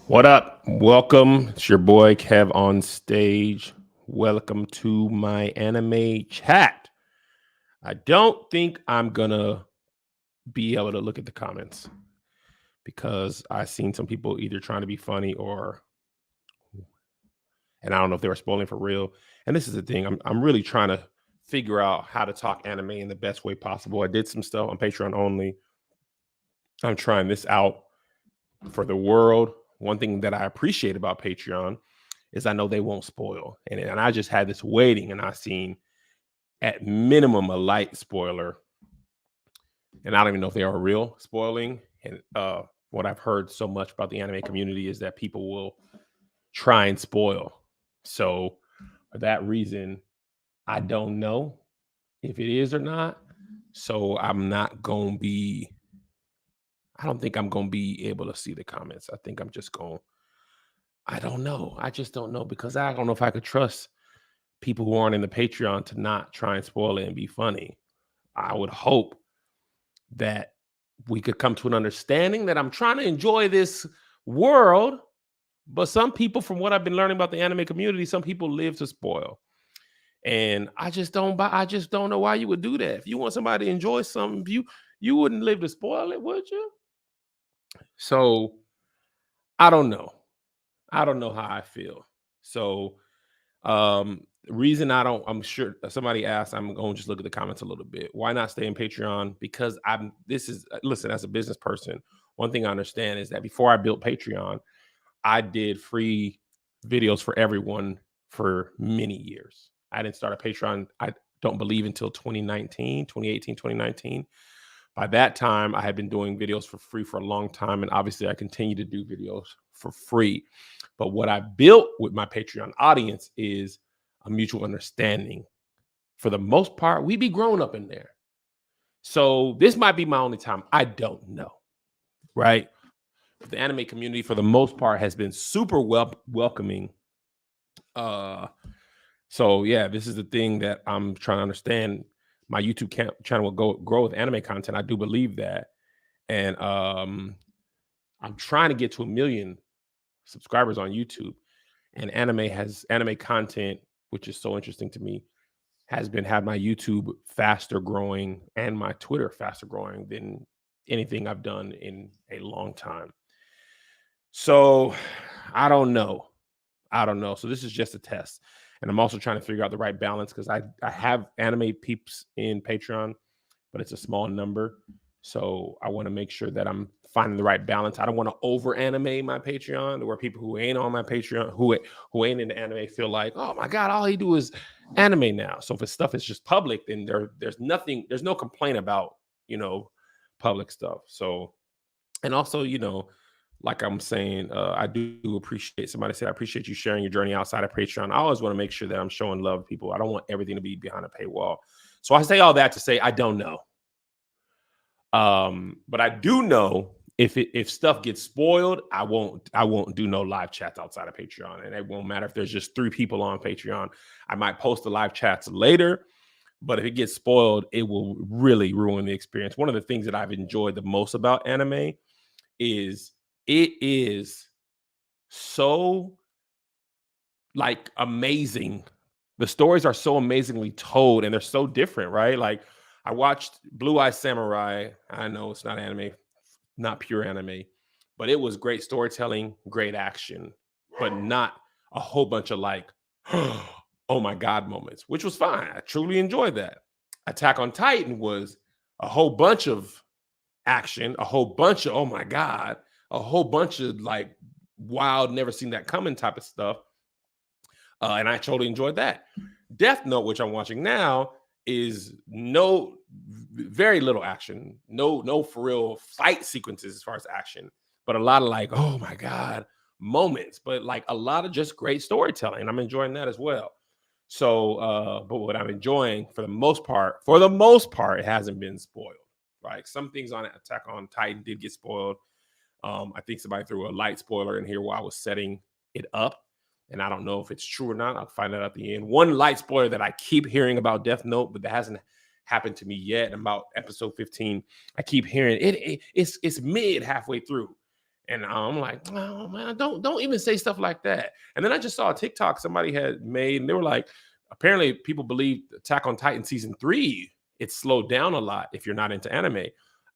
What up? Welcome. It's your boy Kev on stage. Welcome to my anime chat. I don't think I'm gonna be able to look at the comments because I seen some people either trying to be funny or, and I don't know if they were spoiling for real. And this is the thing. I'm really trying to figure out how to talk anime in the best way possible. I did some stuff on Patreon only. I'm trying this out for the world. One thing that I appreciate about Patreon is I know they won't spoil. And I just had this waiting and I seen at minimum a light spoiler. And I don't even know if they are real spoiling. And what I've heard so much about the anime community is that people will try and spoil. So for that reason, I don't know if it is or not. So I'm not going to be, I don't think I'm going to be able to see the comments. I think I'm just going, I don't know. I just don't know because I don't know if I could trust people who aren't in the Patreon to not try and spoil it and be funny. I would hope that we could come to an understanding that I'm trying to enjoy this world, but some people, from what I've been learning about the anime community, some people live to spoil. And I just don't buy, I just don't know why you would do that. If you want somebody to enjoy something, you wouldn't live to spoil it, would you? So I don't know. I don't know how I feel. So reason I don't, I'm sure somebody asked, I'm going to just look at the comments a little bit. Why not stay in Patreon? Because this is, listen, as a business person, one thing I understand is that before I built Patreon, I did free videos for everyone for many years. I didn't start a Patreon, I don't believe, until 2019, 2018, 2019. By that time, I had been doing videos for free for a long time. And obviously, I continue to do videos for free. But what I built with my Patreon audience is a mutual understanding. For the most part, we be grown up in there. So this might be my only time. I don't know. Right. But the anime community, for the most part, has been super welcoming. Uh, so yeah, this is the thing that I'm trying to understand. My YouTube channel will grow with anime content. I do believe that. And I'm trying to get to 1 million subscribers on YouTube. And anime content, which is so interesting to me, has been had my YouTube faster growing and my Twitter faster growing than anything I've done in a long time. So I don't know. I don't know. So this is just a test. And I'm also trying to figure out the right balance because I have anime peeps in Patreon, but it's a small number. So I want to make sure that I'm finding the right balance. I don't want to over anime my Patreon where people who ain't on my Patreon, who ain't into anime, feel like, oh my God, all he do is anime now. So if his stuff is just public, then there's nothing, there's no complaint about, public stuff. So, and also, like I'm saying, I do appreciate, somebody said, I appreciate you sharing your journey outside of Patreon. I always want to make sure that I'm showing love to people. I don't want everything to be behind a paywall. So I say all that to say, I don't know. But I do know if stuff gets spoiled, I won't do no live chats outside of Patreon. And it won't matter if there's just 3 people on Patreon. I might post the live chats later, but if it gets spoiled, it will really ruin the experience. One of the things that I've enjoyed the most about anime is it is so like amazing. The stories are so amazingly told and they're so different, right? Like I watched Blue Eye Samurai. I know it's not anime, not pure anime, but it was great storytelling, great action, but not a whole bunch of like, oh my God moments, which was fine. I truly enjoyed that. Attack on Titan was a whole bunch of action, a whole bunch of, oh my God, a whole bunch of like wild, never seen that coming type of stuff. And I totally enjoyed that. Death Note, which I'm watching now, is very little action, no for real fight sequences as far as action, but a lot of like, oh my God, moments, but like a lot of just great storytelling. I'm enjoying that as well. So, but what I'm enjoying for the most part, it hasn't been spoiled. Like some things on Attack on Titan did get spoiled. I think somebody threw a light spoiler in here while I was setting it up. And I don't know if it's true or not. I'll find out at the end. One light spoiler that I keep hearing about Death Note, but that hasn't happened to me yet. About episode 15, I keep hearing it's mid halfway through. And I'm like, oh man, don't even say stuff like that. And then I just saw a TikTok somebody had made, and they were like, apparently people believe Attack on Titan season 3, it slowed down a lot if you're not into anime.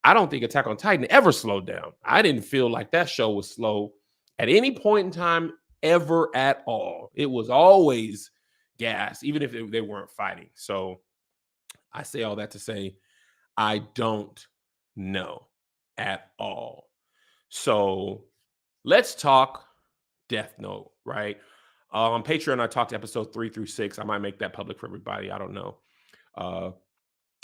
I don't think Attack on Titan ever slowed down. I didn't feel like that show was slow at any point in time ever at all. It was always gas, even if they weren't fighting. So I say all that to say I don't know at all. So let's talk Death Note, right? On Patreon, I talked episode 3 through 6. I might make that public for everybody. I don't know. Uh,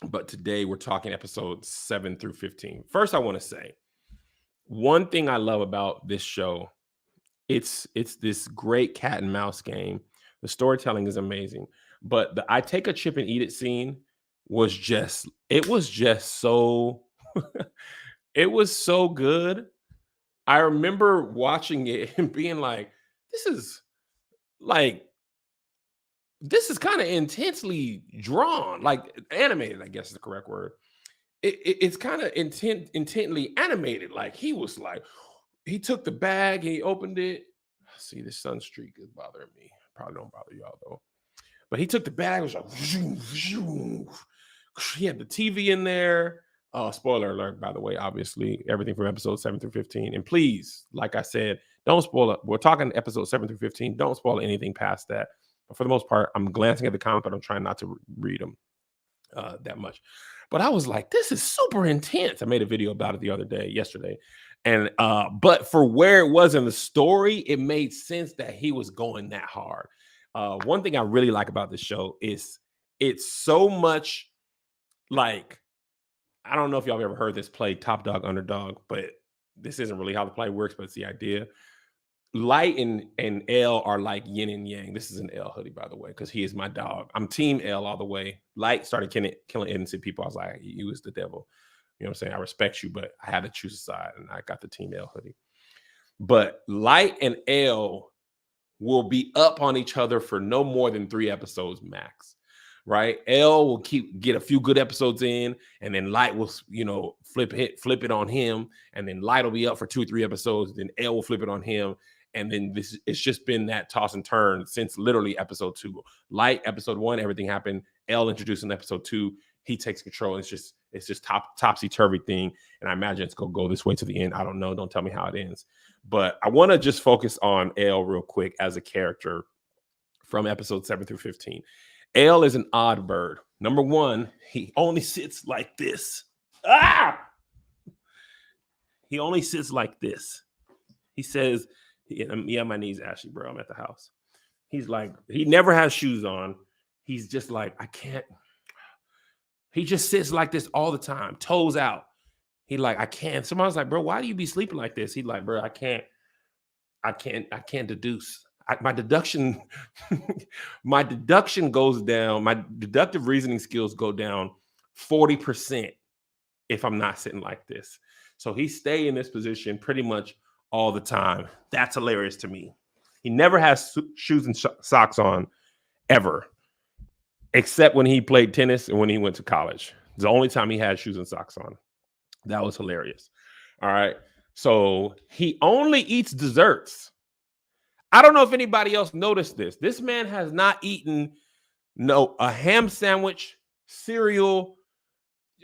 but today we're talking episodes 7 through 15. First, I want to say one thing I love about this show. It's this great cat and mouse game. The storytelling is amazing, but the I take a chip and eat it scene was just so it was so good. I remember watching it and being like, this is like this is kind of intensely drawn, like animated, I guess is the correct word. It's kind of intently animated. Like he was like, he took the bag and he opened it. See, this sun streak is bothering me. Probably don't bother y'all though. But he took the bag, was like, he had the TV in there. Spoiler alert, by the way, obviously, everything from episode 7 through 15. And please, like I said, don't spoil it. We're talking episode 7 through 15. Don't spoil anything past that. But for the most part, I'm glancing at the comments, but I'm trying not to read them that much. But I was like, this is super intense. I made a video about it yesterday. And but for where it was in the story, it made sense that he was going that hard. One thing I really like about this show is it's so much like, I don't know if y'all have ever heard this play, top dog, underdog, but this isn't really how the play works, but it's the idea. Light and L are like yin and yang. This is an L hoodie, by the way, because he is my dog. I'm team L all the way. Light started killing innocent people. I was like, you was the devil. You know what I'm saying? I respect you, but I had to choose a side, and I got the team L hoodie. But Light and L will be up on each other for no more than 3 episodes max, right? L will get a few good episodes in, and then Light will, flip it on him, and then Light will be up for 2 or 3 episodes, then L will flip it on him, and then it's just been that toss and turn since literally episode 2. Light episode 1, everything happened. L introduced in episode 2, he takes control. It's just topsy-turvy thing, and I imagine it's gonna go this way to the end. I don't know. Don't tell me how it ends. But I want to just focus on L real quick as a character from episode 7 through 15. L is an odd bird. Number one, he only sits like this. He only sits like this. He says, yeah, my knees ashy, bro. I'm at the house. He's like, he never has shoes on. He's just like, I can't. He just sits like this all the time, toes out. He like, I can't. Somebody's like, bro, why do you be sleeping like this? He like, bro, I can't deduce. My deduction, my deduction goes down. My deductive reasoning skills go down 40% if I'm not sitting like this. So he stay in this position pretty much all the time. That's hilarious to me. He never has shoes and socks on ever, except when he played tennis and when he went to college. It's the only time he had shoes and socks on. That was hilarious. All right. So he only eats desserts. I don't know if anybody else noticed this. This man has not eaten a ham sandwich, cereal,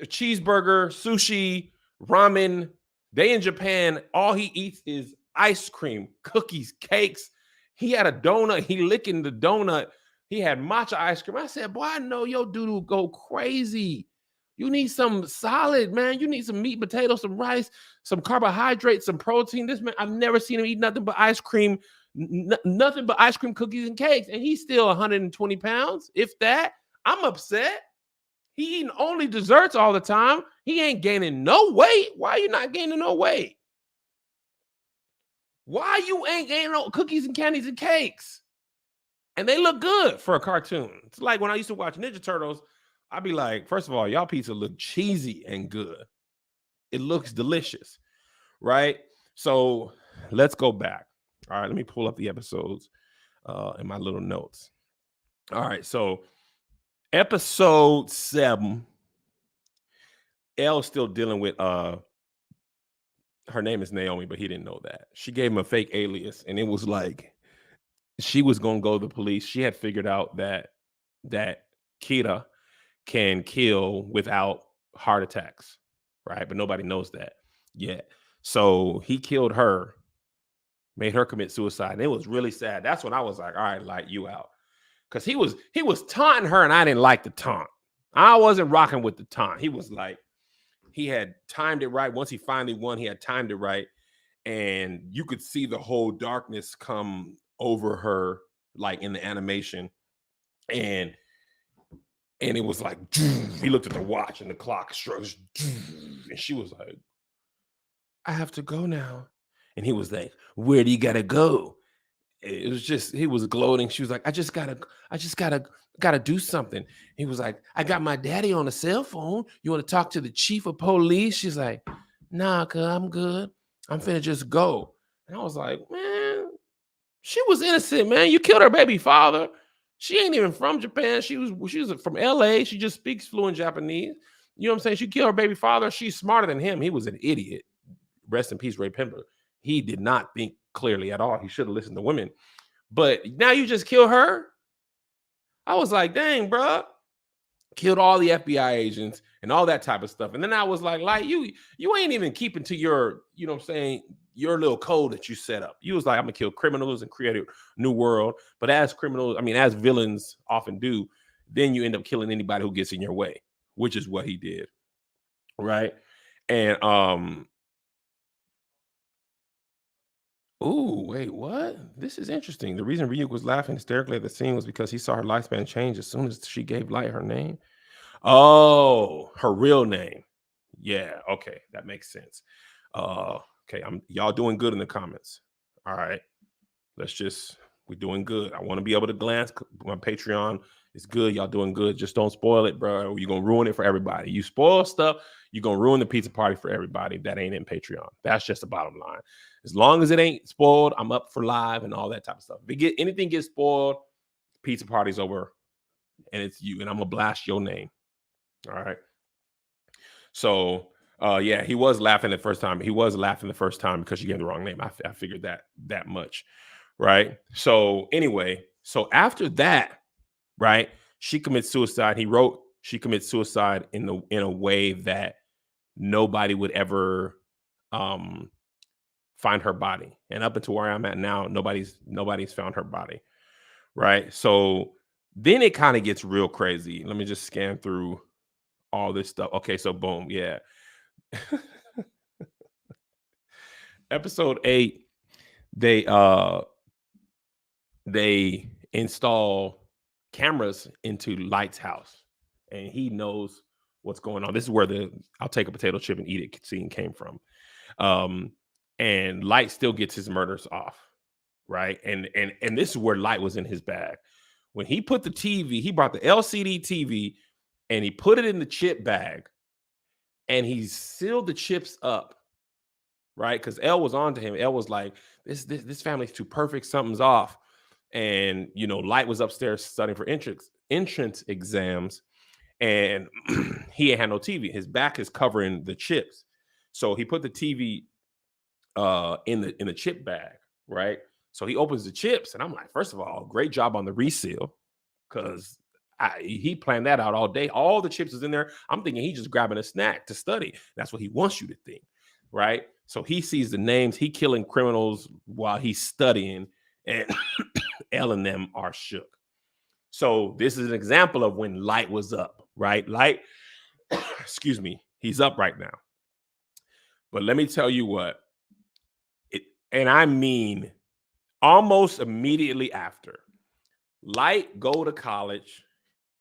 a cheeseburger, sushi, ramen. They in Japan, all he eats is ice cream, cookies, cakes. He had a donut. He licking the donut. He had matcha ice cream. I said, boy, I know your dude go crazy. You need some solid, man. You need some meat, potatoes, some rice, some carbohydrates, some protein. This man, I've never seen him eat nothing but ice cream, nothing but ice cream, cookies, and cakes. And he's still 120 pounds, if that. I'm upset. He eating only desserts all the time. He ain't gaining no weight. Why you not gaining no weight? Why you ain't gaining no cookies and candies and cakes? And they look good for a cartoon. It's like when I used to watch Ninja Turtles, I'd be like, first of all, y'all pizza look cheesy and good. It looks delicious, right? So let's go back. All right, let me pull up the episodes in my little notes. All right, so episode 7, L's still dealing with her name is Naomi, but he didn't know that. She gave him a fake alias, and it was like she was gonna go to the police. She had figured out that Kira can kill without heart attacks, right? But nobody knows that yet. So he killed her, made her commit suicide. And it was really sad. That's when I was like, all right, Light, you out. Because he was taunting her, and I didn't like the taunt. I wasn't rocking with the taunt. He was like, he had timed it right. Once he finally won, he had timed it right. And you could see the whole darkness come over her, like in the animation. And it was like, he looked at the watch and the clock struck. And she was like, I have to go now. And he was like, where do you gotta go? It was just, he was gloating. She was like, I just gotta do something. He was like, I got my daddy on the cell phone. You want to talk to the chief of police? She's like, nah, cuz I'm good. I'm finna just go. And I was like, man, she was innocent, man. You killed her baby father. She ain't even from Japan. She was from LA. She just speaks fluent Japanese. You know what I'm saying? She killed her baby father. She's smarter than him. He was an idiot. Rest in peace, Ray Pember. He did not think clearly at all. He should have listened to women. But now you just kill her? I was like, dang, bro. Killed all the FBI agents and all that type of stuff. And then I was like, you ain't even keeping to your, you know what I'm saying, your little code that you set up. You was like, I'm gonna kill criminals and create a new world. But as criminals, I mean, as villains often do, then you end up killing anybody who gets in your way, which is what he did. Right. And oh, wait, what? This is interesting. The reason Ryuk was laughing hysterically at the scene was because he saw her lifespan change as soon as she gave Light her name. Oh, her real name. Yeah, okay, that makes sense. Okay, y'all doing good in the comments. All right, we're doing good. I want to be able to glance. My Patreon is good. Y'all doing good. Just don't spoil it, bro. You're gonna ruin it for everybody. You spoil stuff, you're gonna ruin the pizza party for everybody that ain't in Patreon. That's just the bottom line. As long as it ain't spoiled, I'm up for live and all that type of stuff. If anything gets spoiled, pizza party's over, and it's you, and I'm gonna blast your name. All right. So, yeah, he was laughing the first time. He was laughing the first time because you gave the wrong name. I figured that much, right? So anyway, so after that, right, she commits suicide. He wrote she commits suicide in a way that nobody would ever find her body. And up until where I'm at now, nobody's found her body, right? So then it kind of gets real crazy. Let me just scan through all this stuff. Okay, so boom, yeah. Episode 8, they install cameras into Light's house, and he knows what's going on. This is where the I'll take a potato chip and eat it scene came from. And Light still gets his murders off, right? And this is where Light was in his bag. When he put the TV, he brought the LCD TV and he put it in the chip bag and he sealed the chips up, right? Because Elle was on to him. Elle was like, this family's too perfect. Something's off. And, you know, Light was upstairs studying for entrance exams, and he ain't had no TV. His back is covering the chips. So he put the TV in the chip bag, right? So he opens the chips, and I'm like, first of all, great job on the reseal, because he planned that out all day. All the chips is in there. I'm thinking he's just grabbing a snack to study. That's what he wants you to think, right? So he sees the names. He killing criminals while he's studying, and Elle and them are shook. So this is an example of when Light was up, right? Light, excuse me, he's up right now. But let me tell you what, and I mean almost immediately after, Light go to college.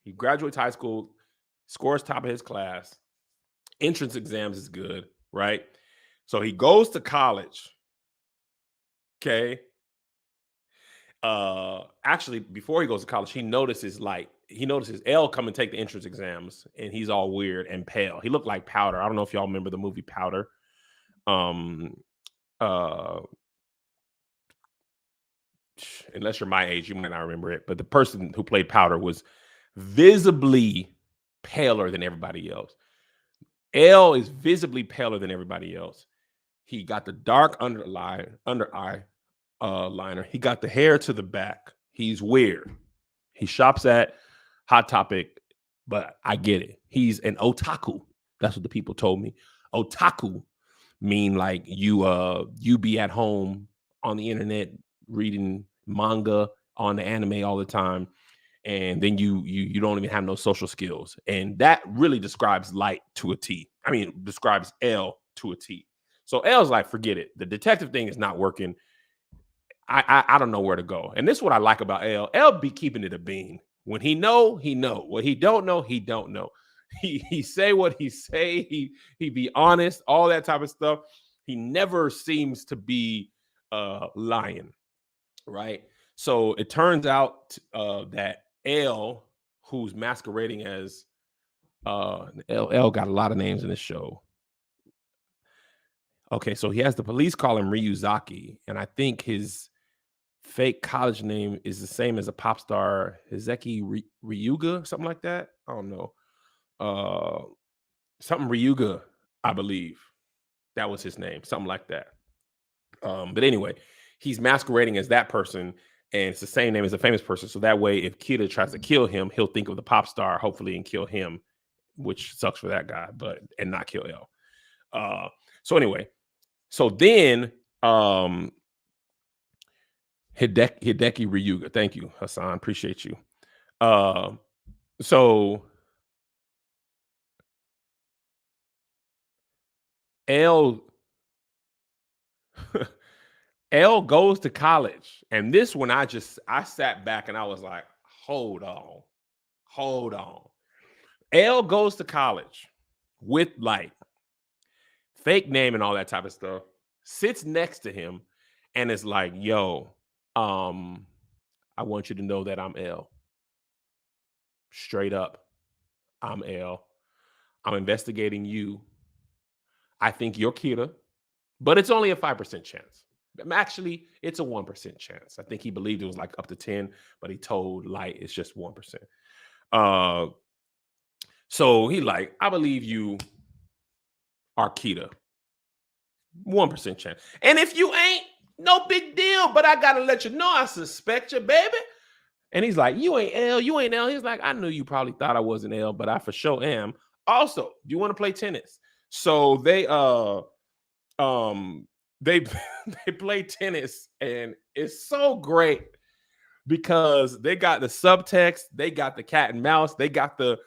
He graduates high school, scores top of his class. Entrance exams is good, right? So he goes to college. Okay. Actually, before he goes to college, he notices Elle come and take the entrance exams, and he's all weird and pale. He looked like Powder. I don't know if y'all remember the movie Powder. Unless you're my age, you might not remember it. But the person who played Powder was visibly paler than everybody else. Elle is visibly paler than everybody else. He got the dark under eye liner. He got the hair to the back. He's weird. He shops at Hot Topic, but I get it. He's an otaku. That's what the people told me. Otaku mean like you be at home on the internet reading manga on the anime all the time, and then you don't even have no social skills. And that really describes Light to a T. I mean, describes L to a T. So L's like, forget it. The detective thing is not working. I don't know where to go. And this is what I like about L. L be keeping it a bean. When he know, he know. What he don't know, he don't know. He say what he say. He be honest, all that type of stuff. He never seems to be lying, right? So it turns out that L, who's masquerading as L got a lot of names in this show. Okay, so he has the police call him Ryuzaki, and I think his fake college name is the same as a pop star, Hizeki Ryuga, something like that. I don't know. Uh, Something Ryuga, I believe. That was his name, something like that. But anyway, he's masquerading as that person, and it's the same name as a famous person. So that way, if Kida tries to kill him, he'll think of the pop star, hopefully, and kill him, which sucks for that guy, and not kill L. So anyway, so then Hideki Ryuga. Thank you, Hassan. Appreciate you. So L L goes to college. And this one I sat back and I was like, hold on. L goes to college with Light, fake name and all that type of stuff, sits next to him and is like, yo, I want you to know that I'm L. Straight up, I'm L. I'm investigating you. I think you're Kira, but it's only a 5% chance. Actually, it's a 1% chance. I think he believed it was like up to 10, but he told Light it's just 1%. So he like, I believe you are Kita. 1% chance. And if you ain't, no big deal, but I gotta let you know I suspect you, baby. And he's like, you ain't L, you ain't L. He's like, I knew you probably thought I wasn't L, but I for sure am. Also, do you want to play tennis? So they they play tennis, and it's so great because they got the subtext, they got the cat and mouse, they got the,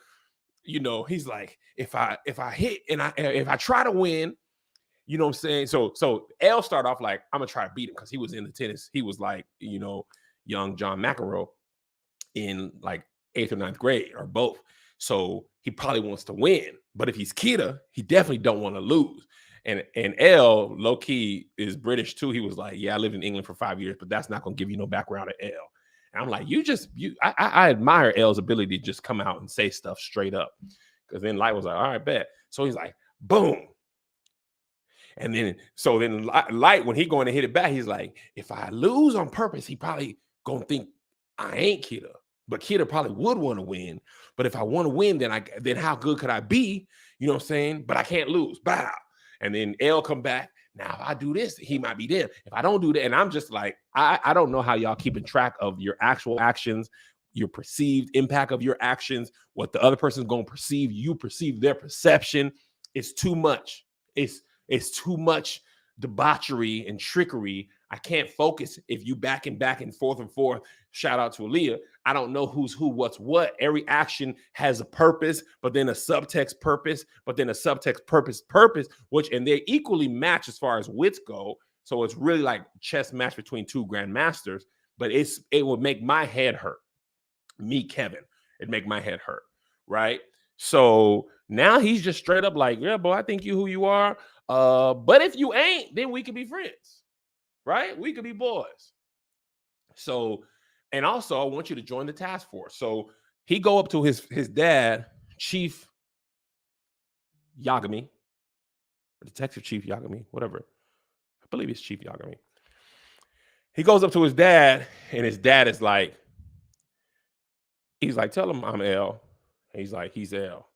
he's like, if I hit and if I try to win, you know what I'm saying? So L started off like, I'm gonna try to beat him because he was in the tennis. He was like, young John McEnroe in like 8th or 9th grade or both. So he probably wants to win. But if he's Kita, he definitely don't want to lose. And L, low key, is British too. He was like, yeah, I lived in England for 5 years, but that's not gonna give you no background at L. And I'm like, I admire L's ability to just come out and say stuff straight up. Because then Light was like, all right, bet. So he's like, boom. And then Light, when he going to hit it back, he's like, if I lose on purpose, he probably gonna think I ain't Kita. But Kita probably would want to win. But if I want to win, then how good could I be? You know what I'm saying? But I can't lose. Bow. And then L come back. Now, if I do this, he might be there. If I don't do that, and I'm just like, I don't know how y'all keeping track of your actual actions, your perceived impact of your actions, what the other person's going to perceive. You perceive their perception. It's too much. It's too much debauchery and trickery. I can't focus if you back and forth. Shout out to Aaliyah. I don't know who's who, what's what. Every action has a purpose, but then a subtext purpose, but then a subtext purpose, and they equally match as far as wits go. So it's really like chess match between two grandmasters, but it would make my head hurt. Me, Kevin, it'd make my head hurt, right? So now he's just straight up like, yeah, boy, I think you who you are. But if you ain't, then we could be friends, right? We could be boys. So, and also I want you to join the task force. So he go up to his dad, Chief Yagami, or Detective Chief Yagami, whatever. I believe it's Chief Yagami. He goes up to his dad, and his dad is like, he's like, tell him I'm L. He's like, he's L.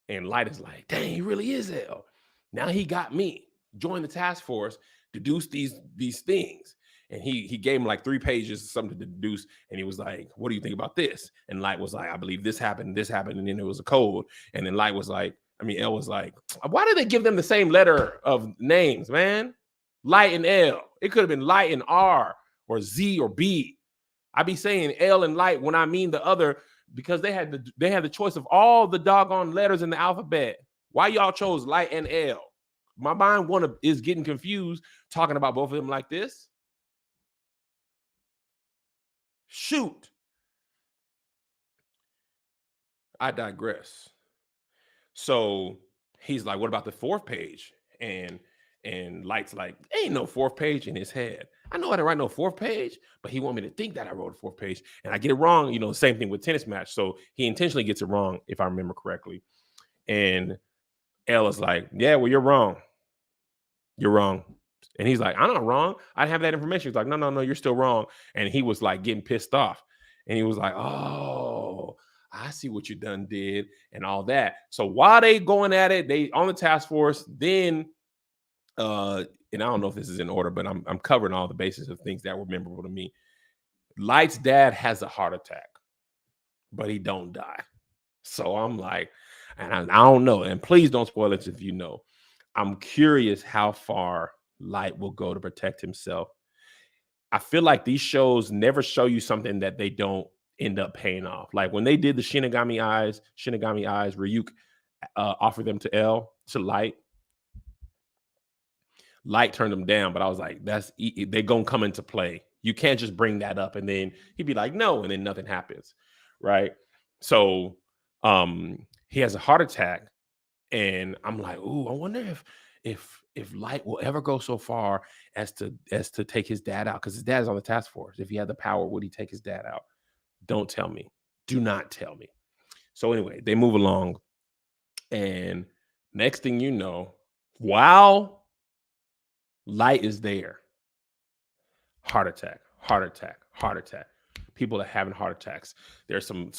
And Light is like, dang, he really is L. Now he got me. join the task force, deduce these things. And he gave him like 3 pages, something to deduce. And he was like, what do you think about this? And Light was like, I believe this happened, and then there was a code. And then Light was like, L was like, why did they give them the same letter of names, man? Light and L. It could have been Light and R or Z or B. I be saying L and Light when I mean the other, because they had the choice of all the doggone letters in the alphabet. Why y'all chose Light and L? My mind is getting confused talking about both of them like this. Shoot. I digress. So he's like, what about the 4th page? And Light's like, ain't no 4th page in his head. I know I didn't write no 4th page, but he want me to think that I wrote a 4th page. And I get it wrong, same thing with Tennis Match. So he intentionally gets it wrong, if I remember correctly. And L is like, yeah, well, you're wrong. You're wrong. And he's like, I'm not wrong. I didn't have that information. He's like, no, you're still wrong. And he was like getting pissed off. And he was like, oh, I see what you done did and all that. So while they going at it, they on the task force, then and I don't know if this is in order, but I'm covering all the bases of things that were memorable to me. Light's dad has a heart attack, but he don't die. So I'm like, and I don't know. And please don't spoil it if you know. I'm curious how far Light will go to protect himself. I feel like these shows never show you something that they don't end up paying off. Like when they did the Shinigami Eyes, Ryuk offered them to Light. Light turned them down, but I was like, they're gonna come into play. You can't just bring that up and then he'd be like, no, and then nothing happens, right? So he has a heart attack, and I'm like, ooh, I wonder if Light will ever go so far as to take his dad out, because his dad is on the task force. If he had the power, would he take his dad out? Don't tell me. Do not tell me. So anyway, they move along, and next thing you know, while Light is there, heart attack. People are having heart attacks. There's some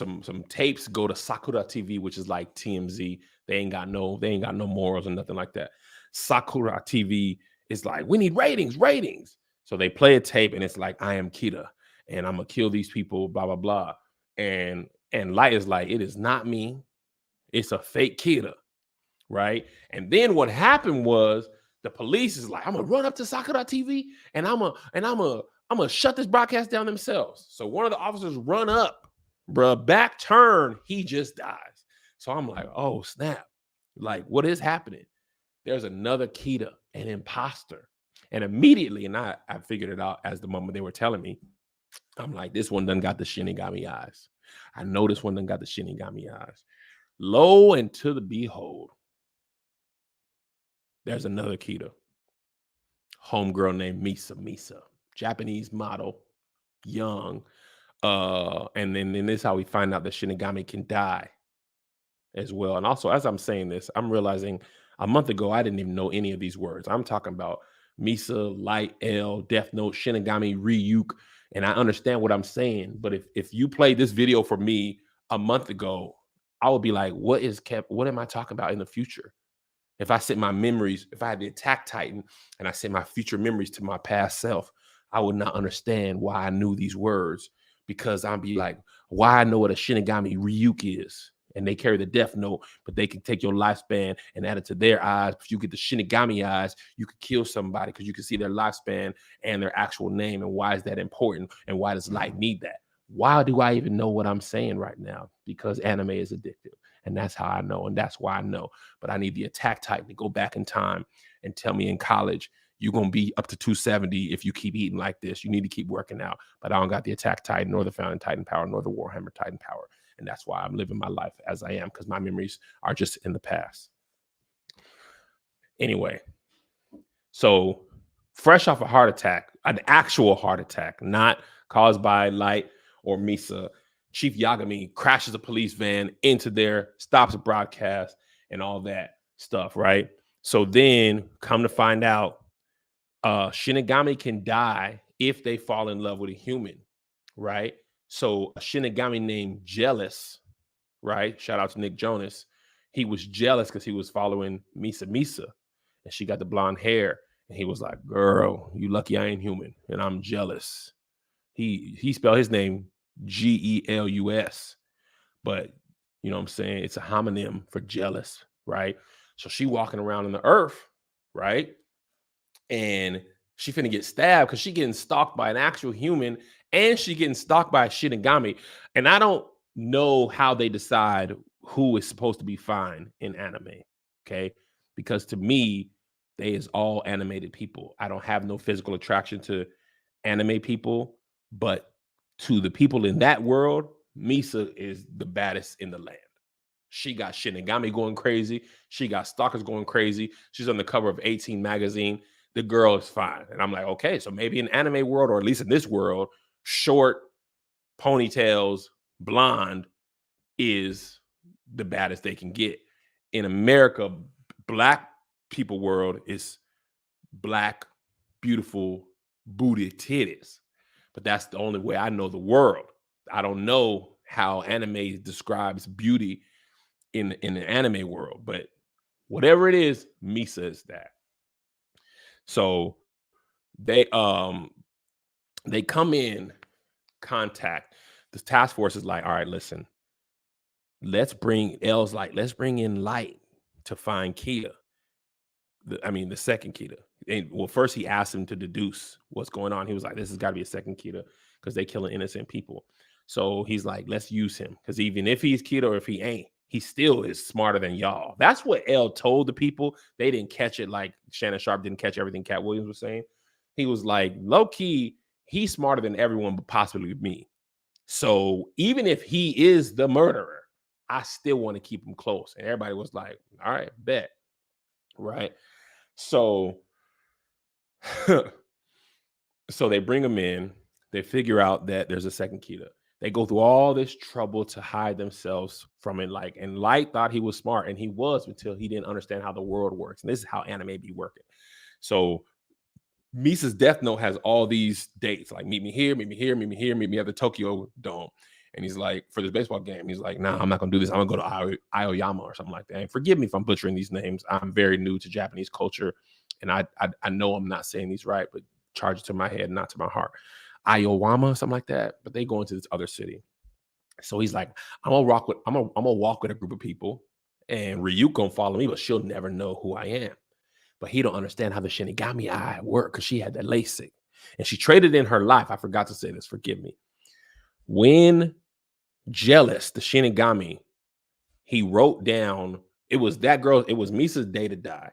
tapes go to Sakura TV, which is like TMZ. They ain't got no morals or nothing like that. Sakura TV is like, we need ratings. So they play a tape and it's like, I am Kita and I'm gonna kill these people, blah blah blah. And Light is like, it is not me. It's a fake Kita, right? And then what happened was the police is like, I'm gonna run up to Sakura TV and I'm gonna shut this broadcast down themselves. So one of the officers run up, bruh, back turn, he just dies. So I'm like, oh snap. Like, what is happening? There's another Kita, an imposter. And immediately, and I figured it out as the moment they were telling me, I'm like, this one done got the Shinigami eyes. I know this one done got the Shinigami eyes. Lo and to the behold, there's another Kita. Homegirl named Misa. Japanese model, young. And then this is how we find out that Shinigami can die as well. And also, as I'm saying this, I'm realizing a month ago, I didn't even know any of these words. I'm talking about Misa, Light, L, Death Note, Shinigami, Ryuk, and I understand what I'm saying. But if you played this video for me a month ago, I would be like, what am I talking about in the future? If I sent my memories, if I had the Attack Titan and I sent my future memories to my past self, I would not understand why I knew these words, because I'd be like, why I know what a Shinigami Ryuk is. And they carry the Death Note, but they can take your lifespan and add it to their eyes. If you get the Shinigami eyes, you could kill somebody because you can see their lifespan and their actual name. And why is that important? And why does Light need that? Why do I even know what I'm saying right now? Because anime is addictive. And that's how I know. And that's why I know. But I need the Attack Titan to go back in time and tell me in college, you're going to be up to 270 if you keep eating like this. You need to keep working out. But I don't got the Attack Titan, nor the Fountain Titan power, nor the Warhammer Titan power. And that's why I'm living my life as I am, because my memories are just in the past. Anyway, so fresh off a heart attack, an actual heart attack, not caused by Light or Misa, Chief Yagami crashes a police van into there, stops a broadcast, and all that stuff, right? So then, come to find out, Shinigami can die if they fall in love with a human, right? So a Shinigami named Jealous, right? Shout out to Nick Jonas. He was jealous because he was following Misa. and she got the blonde hair. And he was like, "Girl, you lucky I ain't human, and I'm jealous." He spelled his name Gelus, but you know what I'm saying? It's a homonym for jealous, right? So she walking around in the earth, right? And she finna get stabbed because she getting stalked by an actual human, and she getting stalked by a Shinigami. And I don't know how they decide who is supposed to be fine in anime. Okay. Because to me, they is all animated people. I don't have no physical attraction to anime people, but to the people in that world, Misa is the baddest in the land. She got Shinigami going crazy. She got stalkers going crazy. She's on the cover of 18 magazine. The girl is fine. And I'm like, okay, so maybe in anime world, or at least in this world, short ponytails, blonde is the baddest they can get. In America, black people world is black, beautiful, booty titties. But that's the only way I know the world. I don't know how anime describes beauty in the anime world, but whatever it is, Misa is that. So they come in contact. The task force is like, all right, listen, let's bring L's like, let's bring in Light to find Kita. The second Kita. And well, first he asked him to deduce what's going on. He was like, this has got to be a second Kita because they killing innocent people. So he's like, let's use him because even if he's Kita or if he ain't, he still is smarter than y'all. That's what L told the people. They didn't catch it like Shannon Sharp didn't catch everything Cat Williams was saying. He was like, low key, he's smarter than everyone, but possibly me. So even if he is the murderer, I still want to keep him close. And everybody was like, all right, bet. Right. So, so they bring him in. They figure out that there's a second Kita. They go through all this trouble to hide themselves from it. Like, and Light thought he was smart, and he was until he didn't understand how the world works. And this is how anime be working. So Misa's Death Note has all these dates, like meet me here, meet me here, meet me here, meet me at the Tokyo Dome. And he's like, for this baseball game, he's like, nah, I'm not gonna do this. I'm gonna go to Aoyama or something like that. And forgive me if I'm butchering these names. I'm very new to Japanese culture, and I know I'm not saying these right, but charge it to my head, not to my heart. Aoyama, something like that. But they go into this other city. So he's like, I'm gonna walk with a group of people, and Ryuk gonna follow me, but she'll never know who I am. But he don't understand how the Shinigami eye work because she had that LASIK, and she traded in her life. I forgot to say this. Forgive me. When Jealous, the Shinigami, he wrote down, it was that girl, it was Misa's day to die.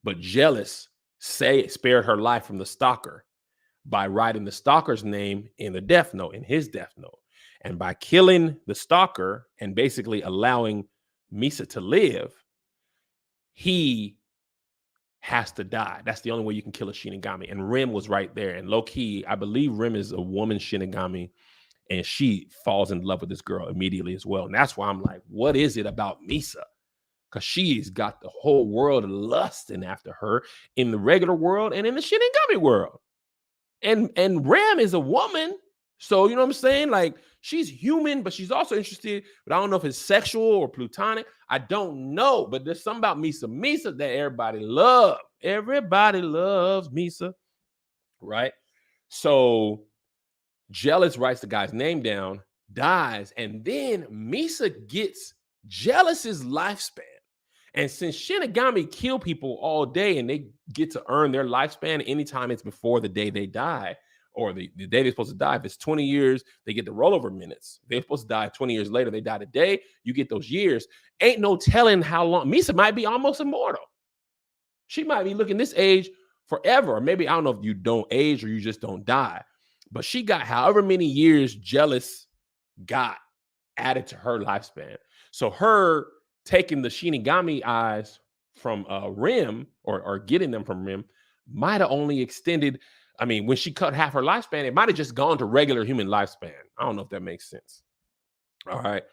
But Jealous spared her life from the stalker by writing the stalker's name in the death note, in his death note. And by killing the stalker and basically allowing Misa to live, he has to die. That's the only way you can kill a Shinigami. And Rim was right there. And low key, I believe Rim is a woman Shinigami, and she falls in love with this girl immediately as well. And that's why I'm like, what is it about Misa? Because she's got the whole world lusting after her in the regular world and in the Shinigami world. And Ram is a woman. So, you know what I'm saying? Like, she's human, but she's also interested. But I don't know if it's sexual or platonic. I don't know. But there's something about Misa. Misa that everybody loves. Everybody loves Misa. Right? So Jealous writes the guy's name down, dies, and then Misa gets Jealous's lifespan. And since Shinigami kill people all day and they get to earn their lifespan anytime it's before the day they die, or the day they're supposed to die, if it's 20 years, they get the rollover minutes. They're supposed to die 20 years later. They die today. You get those years. Ain't no telling how long. Misa might be almost immortal. She might be looking this age forever. Or maybe, I don't know if you don't age or you just don't die. But she got however many years Jealous got added to her lifespan. So her taking the Shinigami eyes from Rim or getting them from Rim might have only extended. I mean, when she cut half her lifespan, it might have just gone to regular human lifespan. I don't know if that makes sense. All right.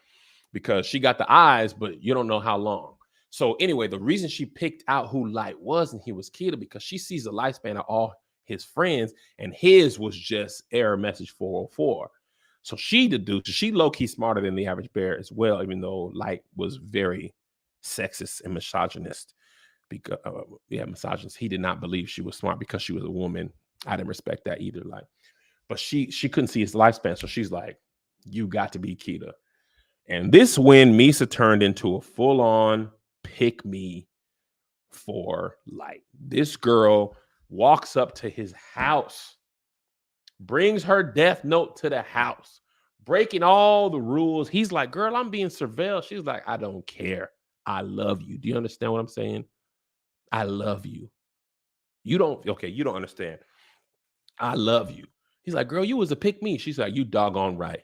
Because she got the eyes, but you don't know how long. So anyway, the reason she picked out who Light was and he was Kita, because she sees the lifespan of all his friends, and his was just error message 404. So she deduced, she low-key smarter than the average bear as well, even though Light was very sexist and misogynist. because misogynist. He did not believe she was smart because she was a woman. I didn't respect that either. Like, but she couldn't see his lifespan, so she's like, "You got to be Keita." And this when Misa turned into a full on pick me for Light. This girl walks up to his house, brings her death note to the house, breaking all the rules. He's like, "Girl, I'm being surveilled." She's like, "I don't care. I love you." Do you understand what I'm saying? I love you. You don't, okay, you don't understand. I love you. He's like, "Girl, you was a pick me." She's like, "You doggone right."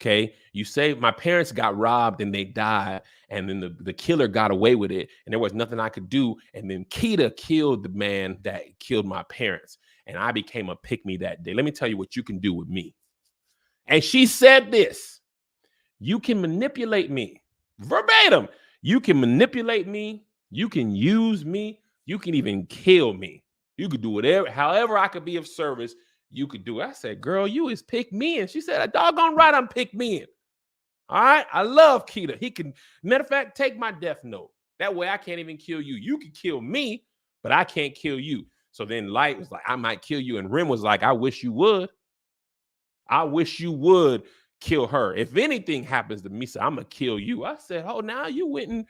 Okay. You say my parents got robbed and they died, and then the killer got away with it, and there was nothing I could do. And then Keita killed the man that killed my parents, and I became a pick me that day. Let me tell you what you can do with me. And she said this: you can manipulate me verbatim. You can manipulate me. You can use me. You can even kill me. You could do whatever, however I could be of service. You could do it. I said, "Girl, you is pick me." And she said, "A doggone right, I'm pick me." All right. I love Keita. He can, matter of fact, take my death note. That way I can't even kill you. You can kill me, but I can't kill you. So then Light was like, "I might kill you." And Rim was like, "I wish you would. I wish you would kill her. If anything happens to Misa, I'm going to kill you." I said, "Oh, now you went and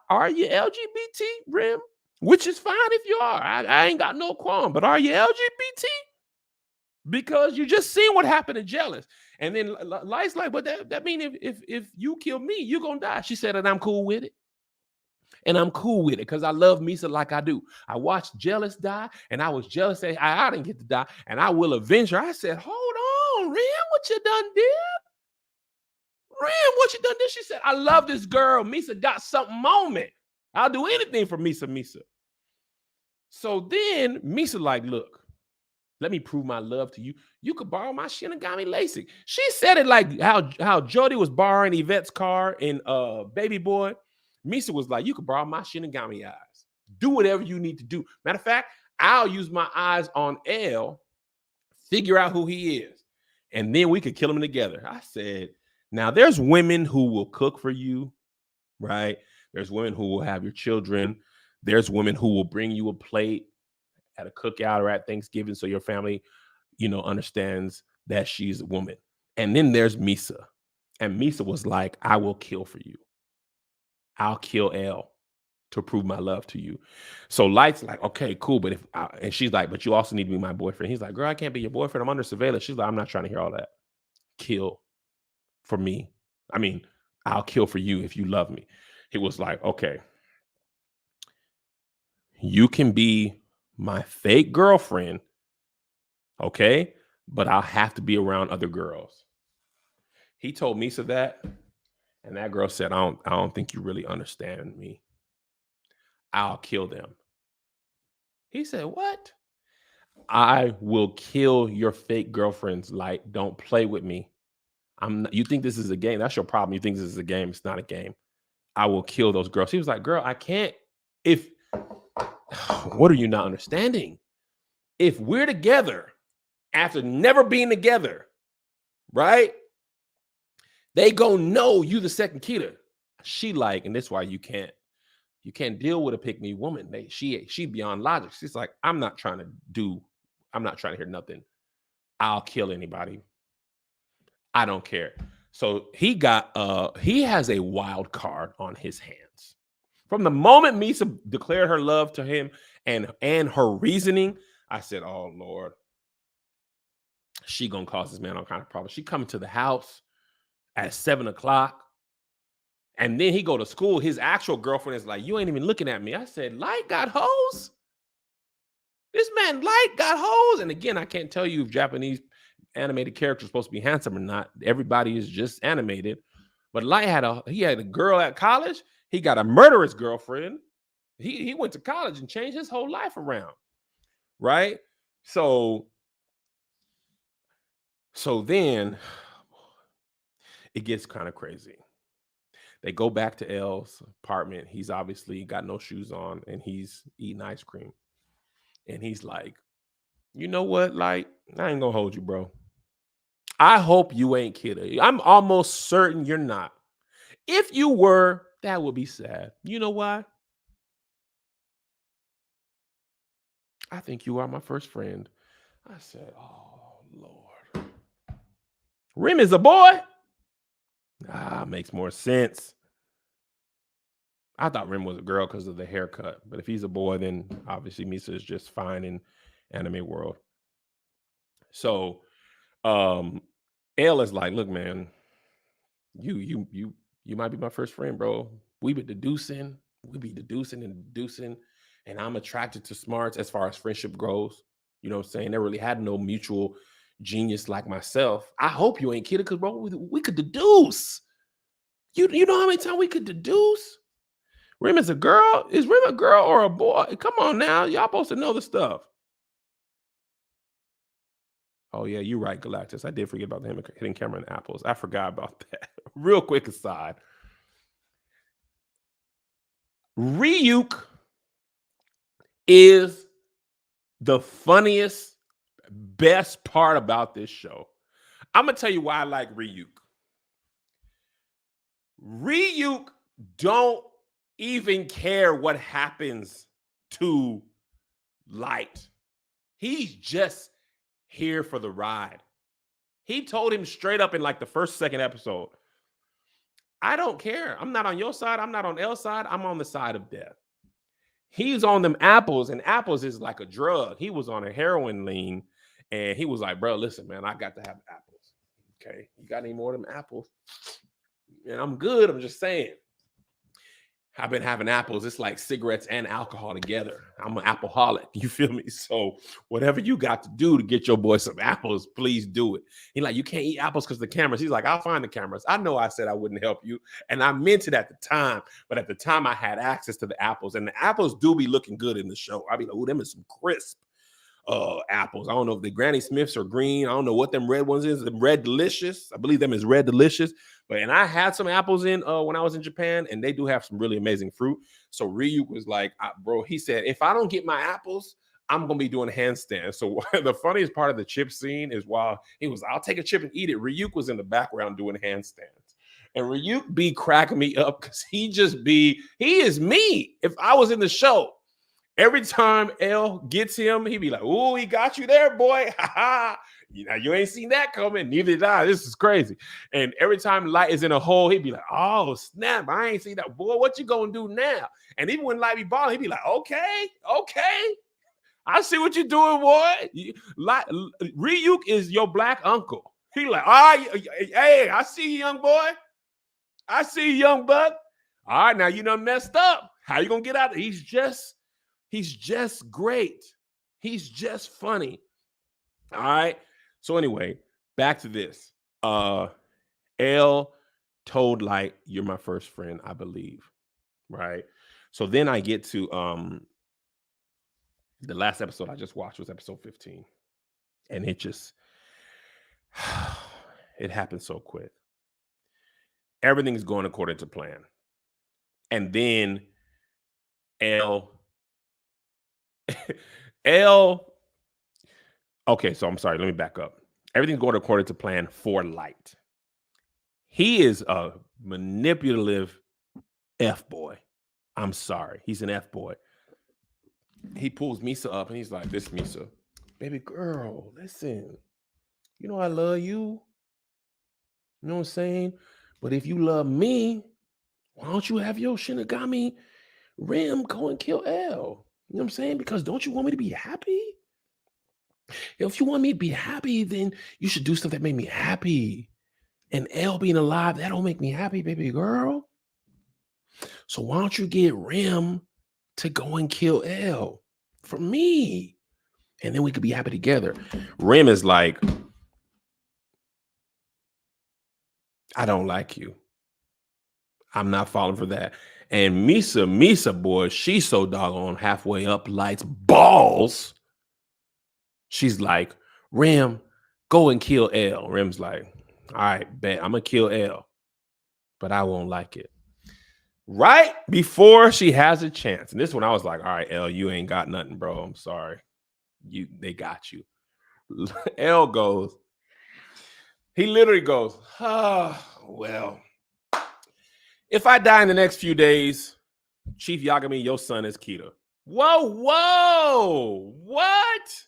are you LGBT, Rim?" Which is fine if you are. I ain't got no qualm, but are you LGBT? Because you just seen what happened to Jealous. And then Light's like, "But that mean if you kill me, you're gonna die." She said, "And I'm cool with it. And I'm cool with it because I love Misa like I do. I watched Jealous die, and I was jealous that I didn't get to die, and I will avenge her." I said, "Hold on, Rim, what you done did? Rim, what you done did?" She said, "I love this girl. Misa got something on me. I'll do anything for Misa." So then Misa like, "Look, let me prove my love to you. You could borrow my Shinigami LASIK." She said it like how Jody was borrowing Yvette's car in Baby Boy. Misa was like, "You could borrow my Shinigami eyes. Do whatever you need to do. Matter of fact, I'll use my eyes on L, figure out who he is, and then we could kill him together." I said, "Now there's women who will cook for you, right? There's women who will have your children. There's women who will bring you a plate at a cookout or at Thanksgiving so your family, understands that she's a woman." And then there's Misa. And Misa was like, "I will kill for you. I'll kill L to prove my love to you." So Light's like, "Okay, cool. But and she's like, "But you also need to be my boyfriend." He's like, "Girl, I can't be your boyfriend. I'm under surveillance." She's like, "I'm not trying to hear all that. Kill for me. I mean, I'll kill for you if you love me." He was like, "Okay, you can be my fake girlfriend, okay? But I'll have to be around other girls." He told Misa that, and that girl said, "I don't think you really understand me. I'll kill them." He said, "What?" "I will kill your fake girlfriends. Like, don't play with me. You think this is a game? That's your problem. You think this is a game. It's not a game. I will kill those girls." He was like, "Girl, I can't. If what are you not understanding? If we're together after never being together, right? They gonna know you the second Keita." She like, and that's why you can't deal with a pick me woman. She beyond logic. She's like, I'm not trying to hear nothing. I'll kill anybody. I don't care." So he has a wild card on his hands. From the moment Misa declared her love to him and her reasoning, I said, "Oh Lord, she gonna cause this man all kind of problems." She coming to the house at 7 o'clock. And then he go to school. His actual girlfriend is like, "You ain't even looking at me." I said, "Light got hoes? This man Light got hoes?" And again, I can't tell you if Japanese animated characters are supposed to be handsome or not. Everybody is just animated. But Light had a girl at college. He got a murderous girlfriend. He went to college and changed his whole life around. Right? So then it gets kind of crazy. They go back to L's apartment. He's obviously got no shoes on and he's eating ice cream. And he's like, "You know what? Like, I ain't gonna hold you, bro. I hope you ain't kidding. I'm almost certain you're not. If you were, that would be sad. You know why? I think you are my first friend. I said, oh, Lord. Rim is a boy? Makes more sense. I thought Rim was a girl because of the haircut. But if he's a boy, then obviously Misa is just fine in anime world. So L is like, look, man, you might be my first friend, bro. We be deducing, and I'm attracted to smarts as far as friendship goes. You know what I'm saying? They really had no mutual genius like myself. I hope you ain't kidding, because bro, we could deduce. You know how many times we could deduce? Rim is a girl? Is Rim a girl or a boy? Come on now. Y'all supposed to know the stuff. Oh, yeah, you're right, Galactus. I did forget about him hitting Cameron apples. I forgot about that. Real quick aside. Ryuk is the funniest, best part about this show. I'm going to tell you why I like Ryuk. Ryuk don't even care what happens to Light. He's just here for the ride. He told him straight up in like the first, second episode, I don't care. I'm not on your side. I'm not on L's side. I'm on the side of death. He's on them apples, and apples is like a drug. He was on a heroin lean, and he was like, bro, listen, man, I got to have apples. Okay, you got any more of them apples? And I'm good. I'm just saying. I've been having apples. It's like cigarettes and alcohol together. I'm an alcoholic. You feel me? So whatever you got to do to get your boy some apples, please do it. He's like, you can't eat apples because the cameras. He's like, I'll find the cameras. I know I said I wouldn't help you. And I meant it at the time. But at the time, I had access to the apples. And the apples do be looking good in the show. I be like, oh, them is some crisp apples. I don't know if the Granny Smiths are green. I don't know what them red ones is. The Red Delicious. I believe them is Red Delicious. And I had some apples in when I was in Japan, and they do have some really amazing fruit. So Ryuk was like, bro, he said, if I don't get my apples, I'm going to be doing handstands. So the funniest part of the chip scene is while he was, I'll take a chip and eat it. Ryuk was in the background doing handstands. And Ryuk be cracking me up because he is me. If I was in the show, every time L gets him, he be like, "Ooh, he got you there, boy. Ha ha. You ain't seen that coming. Neither did I. This is crazy." And every time Light is in a hole, he'd be like, "Oh, snap. I ain't seen that. Boy, what you gonna do now?" And even when Light be balling, he'd be like, "Okay. I see what you're doing, boy." Ryuk is your black uncle. He like, "All right, hey, I see you, young boy. I see you, young buck. All right, now you done messed up. How you gonna get out of it?" He's just great. He's just funny. All right. So anyway, back to this. L told Light, you're my first friend, I believe. Right. So then I get to the last episode I just watched was episode 15. And it happened so quick. Everything's going according to plan. And then L okay, so I'm sorry, let me back up. Everything's going according to plan for Light. He is a manipulative F-boy. I'm sorry. He's an F-boy. He pulls Misa up and he's like, this Misa, baby girl, listen, you know I love you. You know what I'm saying? But if you love me, why don't you have your Shinigami Rim go and kill L? You know what I'm saying? Because don't you want me to be happy? If you want me to be happy, then you should do stuff that make me happy. And L being alive, that don't make me happy, baby girl. So why don't you get Rim to go and kill L for me? And then we could be happy together. Rim is like, I don't like you. I'm not falling for that. And Misa, boy, she's so doggone halfway up Light's balls. She's like, Rim, go and kill L. Rim's like, all right, bet. I'm going to kill L. But I won't like it. Right before she has a chance. And this one I was like, all right, L, you ain't got nothing, bro. I'm sorry. They got you. L goes, he literally goes, well, if I die in the next few days, Chief Yagami, your son is Kita. Whoa, whoa, what?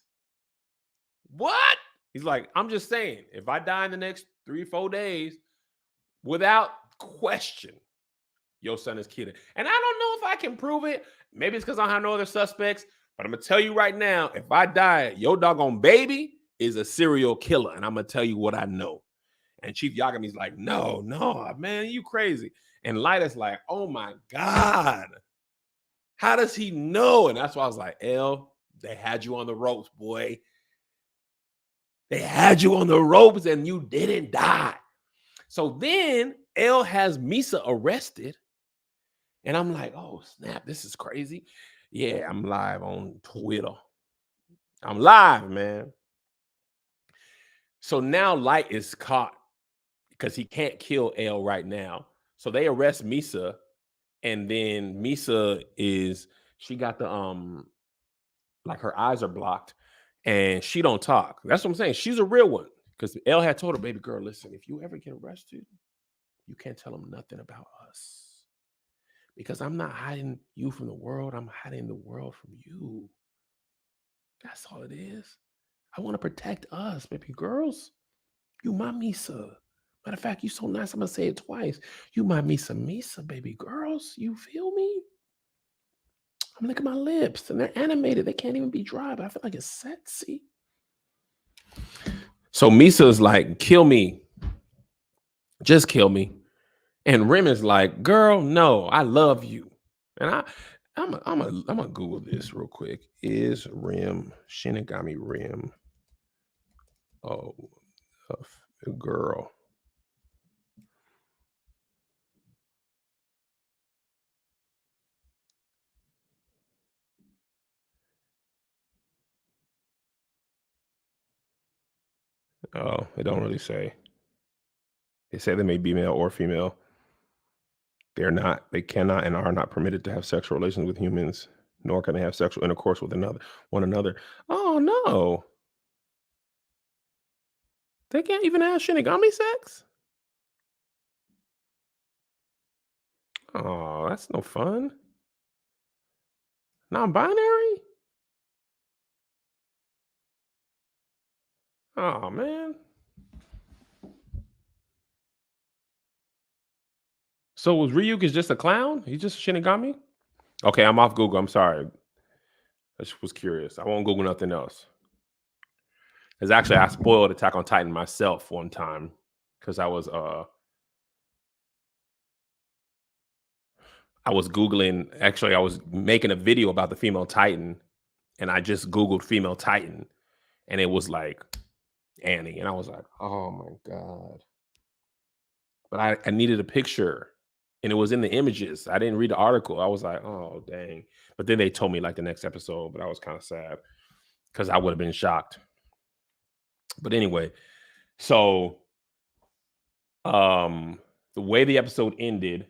What? He's like, I'm just saying, if I die in the next 3, 4 days, without question, your son is killing. And I don't know if I can prove it. Maybe it's because I have no other suspects, but I'm gonna tell you right now, if I die, your doggone baby is a serial killer. And I'm gonna tell you what I know. And Chief Yagami's like, no, no, man, you crazy. And Light is like, oh my God. How does he know? And that's why I was like, L, they had you on the ropes, boy. They had you on the ropes and you didn't die. So then L has Misa arrested. And I'm like, oh, snap, this is crazy. Yeah, I'm live on Twitter. I'm live, man. So now Light is caught because he can't kill L right now. So they arrest Misa. And then Misa she got the like her eyes are blocked and she don't talk. That's what I'm saying. She's a real one. Because L had told her, baby girl, listen, if you ever get arrested, you can't tell them nothing about us. Because I'm not hiding you from the world. I'm hiding the world from you. That's all it is. I want to protect us, baby girls. You my Misa. Matter of fact, you so nice, I'm going to say it twice. You my Misa, baby girls. You feel me? I'm looking at my lips, and they're animated. They can't even be dry, but I feel like it's sexy. So Misa's like, kill me. Just kill me. And Rim is like, girl, no, I love you. And I'm gonna Google this real quick. Is Rim Shinigami Rim? Oh, a girl. Oh, it don't really say. They say they may be male or female. They cannot and are not permitted to have sexual relations with humans, nor can they have sexual intercourse with one another. Oh no. They can't even have Shinigami sex? Oh, that's no fun. Non-binary? Oh man. So was Ryuk is just a clown? He's just Shinigami? Okay, I'm off Google. I'm sorry. I just was curious. I won't Google nothing else. Because actually I spoiled Attack on Titan myself one time. Because I was Googling, actually, I was making a video about the female Titan, and I just Googled female Titan, and it was like Annie. And I was like, oh my God. But I needed a picture, and it was in the images. I didn't read the article. I was like, oh, dang. But then they told me like the next episode, but I was kind of sad because I would have been shocked. But anyway, so the way the episode ended,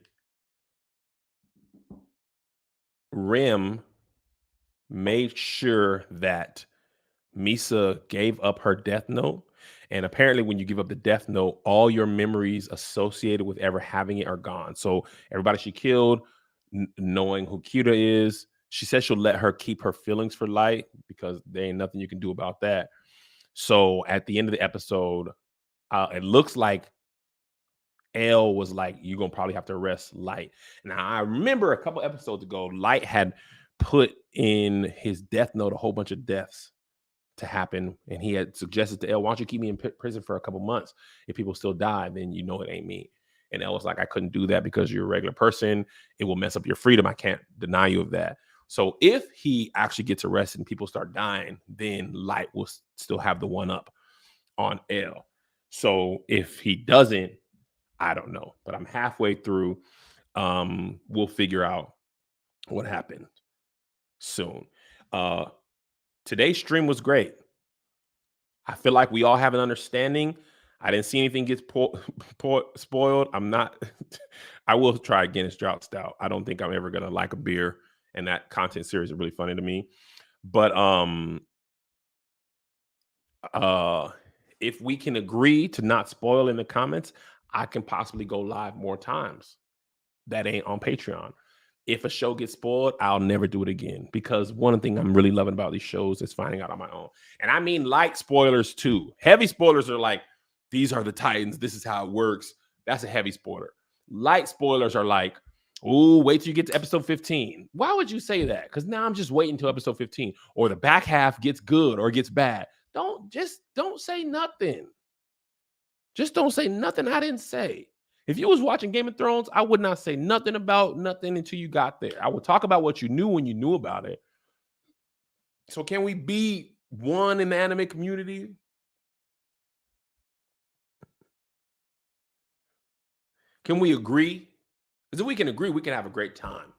Rim made sure that Misa gave up her death note. And apparently, when you give up the death note, all your memories associated with ever having it are gone. So everybody she killed, knowing who Kita is, she says she'll let her keep her feelings for Light because there ain't nothing you can do about that. So at the end of the episode, it looks like L was like, you're gonna probably have to arrest Light. Now I remember a couple episodes ago, Light had put in his death note a whole bunch of deaths to happen, and he had suggested to L, why don't you keep me in prison for a couple months? If people still die, then you know it ain't me. And L was like, I couldn't do that because you're a regular person. It will mess up your freedom. I can't deny you of that. So if he actually gets arrested and people start dying, then Light will still have the one up on L. So if he doesn't, I don't know, but I'm halfway through. We'll figure out what happened soon. Today's stream was great. I feel like we all have an understanding. I didn't see anything get spoiled. I'm not. I will try again. It's drought stout. I don't think I'm ever gonna like a beer, and that content series is really funny to me. But if we can agree to not spoil in the comments, I can possibly go live more times. That ain't on Patreon. if a show gets spoiled, I'll never do it again, because one thing I'm really loving about these shows is finding out on my own. And I mean light spoilers too. Heavy spoilers are like, these are the Titans, this is how it works. That's a heavy spoiler. Light spoilers are like, oh, wait till you get to episode 15. Why would you say that? Because now I'm just waiting until episode 15, or the back half gets good or gets bad. Don't say nothing. Just don't say nothing I didn't say. If you was watching Game of Thrones, I would not say nothing about nothing until you got there. I would talk about what you knew when you knew about it. So can we be one in the anime community? Can we agree? Because if we can agree, we can have a great time.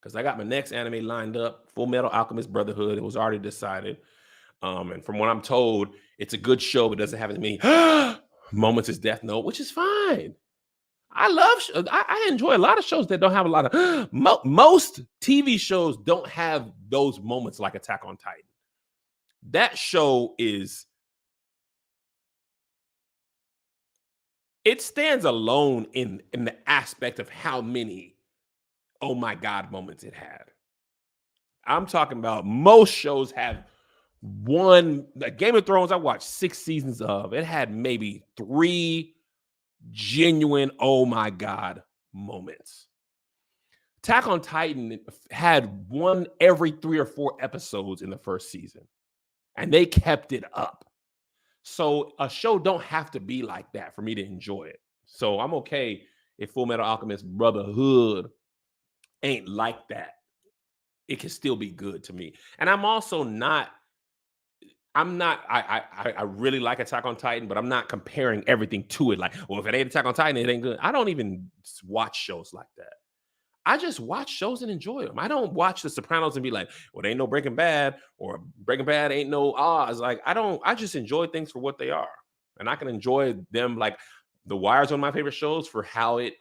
Because I got my next anime lined up, Full Metal Alchemist Brotherhood. It was already decided. And from what I'm told, it's a good show, but doesn't have as many moments as Death Note, which is fine. I enjoy a lot of shows that don't have a lot of most TV shows don't have those moments like Attack on Titan. That show it stands alone in the aspect of how many oh my god moments it had. I'm talking about most shows have one. Like Game of Thrones, I watched 6 seasons of. It had maybe 3 genuine oh my god moments. Attack on Titan had one every 3 or 4 episodes in the first season, and they kept it up. So a show don't have to be like that for me to enjoy it. So I'm okay if Full Metal Alchemist Brotherhood ain't like that. It can still be good to me. And I'm also not I really like Attack on Titan, but I'm not comparing everything to it. Like, well, if it ain't Attack on Titan, it ain't good. I don't even watch shows like that. I just watch shows and enjoy them. I don't watch The Sopranos and be like, well, there ain't no Breaking Bad, or Breaking Bad ain't no Oz. Like, I just enjoy things for what they are. And I can enjoy them. Like The Wire is one of my favorite shows for how it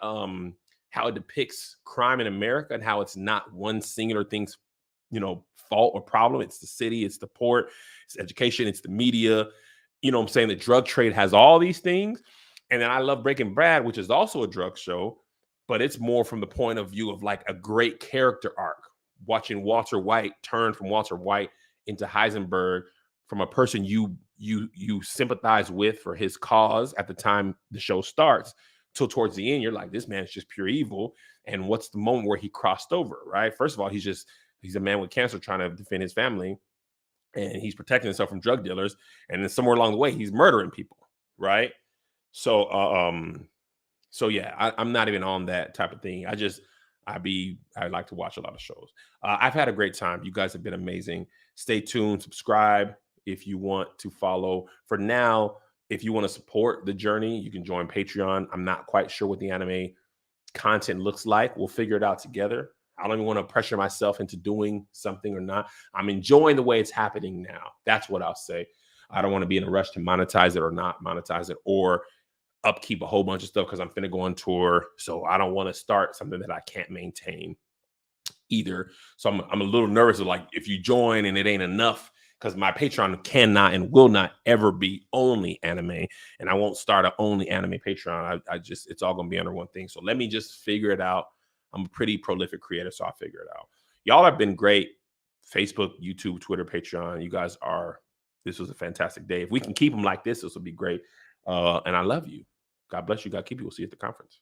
depicts crime in America and how it's not one singular thing's, fault or problem. It's the city, it's the port, it's education, it's the media. You know what I'm saying? The drug trade has all these things. And then I love Breaking Bad, which is also a drug show, but it's more from the point of view of like a great character arc. Watching Walter White turn from Walter White into Heisenberg, from a person you sympathize with for his cause at the time the show starts, till towards the end, you're like, this man's just pure evil. And what's the moment where he crossed over, right? First of all, he's a man with cancer trying to defend his family, and he's protecting himself from drug dealers. And then somewhere along the way, he's murdering people, right? So, yeah, I'm not even on that type of thing. I like to watch a lot of shows. I've had a great time. You guys have been amazing. Stay tuned, subscribe if you want to follow. For now, if you want to support the journey, you can join Patreon. I'm not quite sure what the anime content looks like. We'll figure it out together. I don't even want to pressure myself into doing something or not. I'm enjoying the way it's happening now. That's what I'll say. I don't want to be in a rush to monetize it or not monetize it, or upkeep a whole bunch of stuff because I'm finna go on tour. So I don't want to start something that I can't maintain either. So I'm a little nervous of like, if you join and it ain't enough, because my Patreon cannot and will not ever be only anime, and I won't start an only anime Patreon. It's all gonna be under one thing. So let me just figure it out. I'm a pretty prolific creator, so I'll figure it out. Y'all have been great. Facebook, YouTube, Twitter, Patreon. This was a fantastic day. If we can keep them like this will be great. And I love you. God bless you. God keep you. We'll see you at the conference.